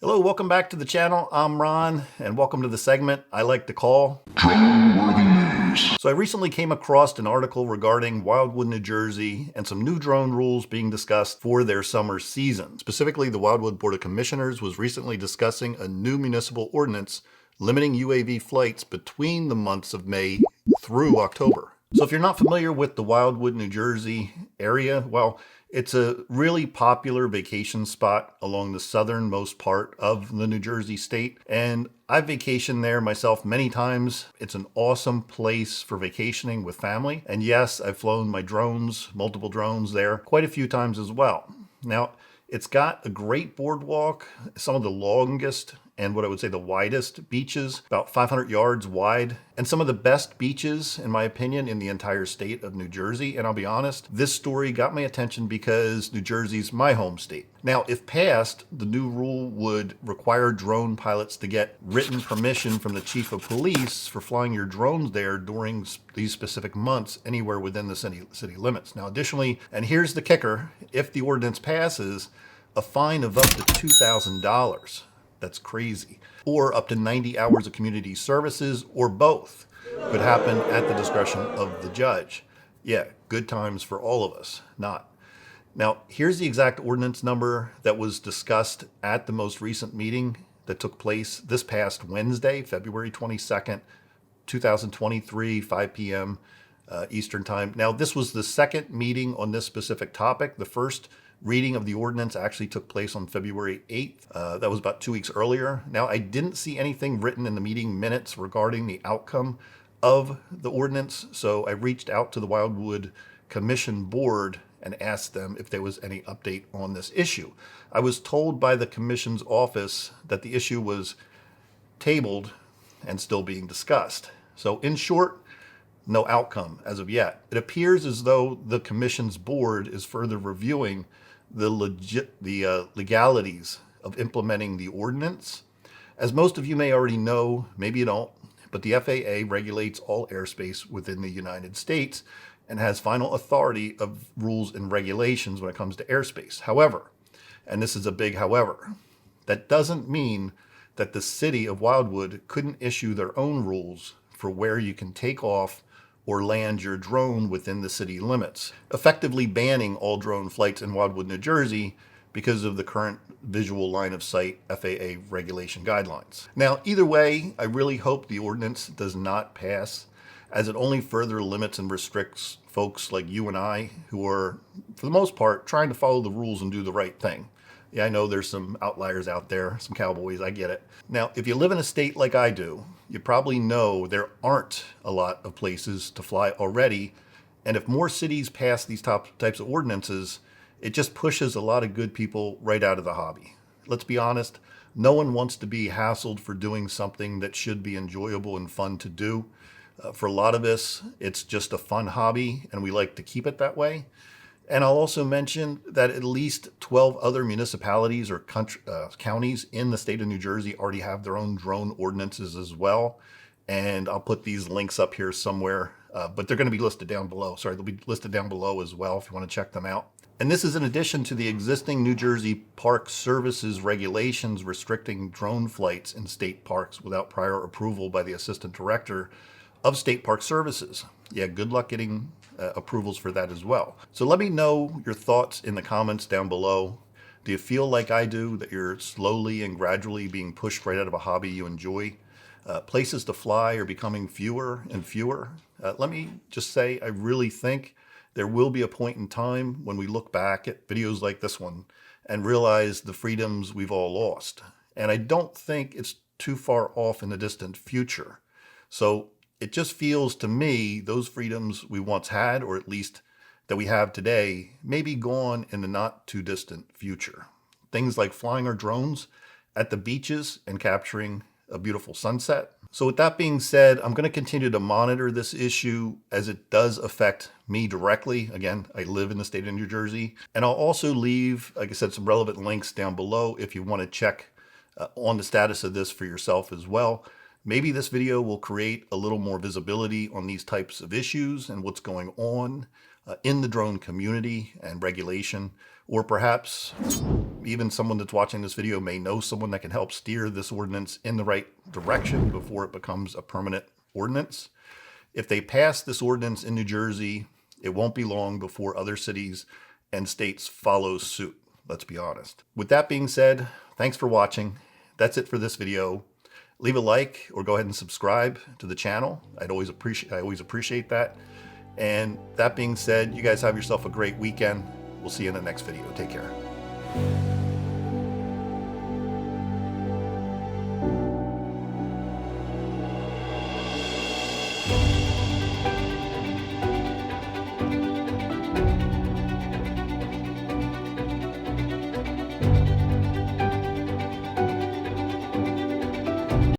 Hello, welcome back to the channel. I'm Ron, and welcome to the segment I like to call Drone-worthy news. So I recently came across an article regarding Wildwood, New Jersey, and some new drone rules being discussed for their summer season. Specifically, the Wildwood Board of Commissioners was recently discussing a new municipal ordinance limiting UAV flights between the months of May through October. So if you're not familiar with the Wildwood, New Jersey area, well, it's a really popular vacation spot along the southernmost part of the New Jersey state, and I've vacationed there myself many times. It's an awesome place for vacationing with family, and yes, I've flown my drones, multiple drones there, quite a few times as well. Now, it's got a great boardwalk, some of the longest and what I would say the widest beaches, about 500 yards wide, and some of the best beaches, in my opinion, in the entire state of New Jersey. And I'll be honest, this story got my attention because New Jersey's my home state. Now, if passed, the new rule would require drone pilots to get written permission from the chief of police for flying your drones there during these specific months anywhere within the city limits. Now, additionally, and here's the kicker, if the ordinance passes, a fine of up to $2,000. That's crazy. Or up to 90 hours of community services, or both, could happen at the discretion of the judge. Yeah, good times for all of us, not. Now, here's the exact ordinance number that was discussed at the most recent meeting that took place this past Wednesday, February 22nd, 2023, 5 p.m. Eastern Time. Now, this was the second meeting on this specific topic. The first reading of the ordinance actually took place on February 8th. That was about 2 weeks earlier. Now, I didn't see anything written in the meeting minutes regarding the outcome of the ordinance, so I reached out to the Wildwood Commission Board and asked them if there was any update on this issue. I was told by the Commission's office that the issue was tabled and still being discussed. So in short, no outcome as of yet. It appears as though the Commission's board is further reviewing the legalities of implementing the ordinance. As most of you may already know, maybe you don't, but the FAA regulates all airspace within the United States and has final authority of rules and regulations when it comes to airspace. However, and this is a big however, that doesn't mean that the city of Wildwood couldn't issue their own rules for where you can take off or land your drone within the city limits, effectively banning all drone flights in Wildwood, New Jersey because of the current visual line of sight FAA regulation guidelines. Now, either way, I really hope the ordinance does not pass, as it only further limits and restricts folks like you and I who are, for the most part, trying to follow the rules and do the right thing. Yeah, I know there's some outliers out there, some cowboys, I get it. Now, if you live in a state like I do, you probably know there aren't a lot of places to fly already. And if more cities pass these types of ordinances, it just pushes a lot of good people right out of the hobby. Let's be honest, no one wants to be hassled for doing something that should be enjoyable and fun to do. For a lot of us, it's just a fun hobby, and we like to keep it that way. And I'll also mention that at least 12 other municipalities or counties in the state of New Jersey already have their own drone ordinances as well. And I'll put these links up here somewhere, but they're going to be listed down below. Sorry, they'll be listed down below as well if you want to check them out. And this is in addition to the existing New Jersey Park Services regulations restricting drone flights in state parks without prior approval by the Assistant Director of State Park Services. Yeah, good luck getting approvals for that as well. So let me know your thoughts in the comments down below. Do you feel like I do, that you're slowly and gradually being pushed right out of a hobby you enjoy? Places to fly are becoming fewer and fewer. Let me just say, I really think there will be a point in time when we look back at videos like this one and realize the freedoms we've all lost. And I don't think it's too far off in the distant future. So it just feels to me those freedoms we once had, or at least that we have today, may be gone in the not too distant future. Things like flying our drones at the beaches and capturing a beautiful sunset. So with that being said, I'm going to continue to monitor this issue as it does affect me directly. Again, I live in the state of New Jersey. And I'll also leave, like I said, some relevant links down below if you want to check on the status of this for yourself as well. Maybe this video will create a little more visibility on these types of issues and what's going on. in the drone community and regulation, or perhaps even someone that's watching this video may know someone that can help steer this ordinance in the right direction before it becomes a permanent ordinance. If they pass this ordinance in New Jersey, it won't be long before other cities and states follow suit. Let's be honest. With that being said, thanks for watching. That's it for this video. Leave a like or go ahead and subscribe to the channel. I always appreciate that. And that being said, you guys have yourself a great weekend. We'll see you in the next video. Take care.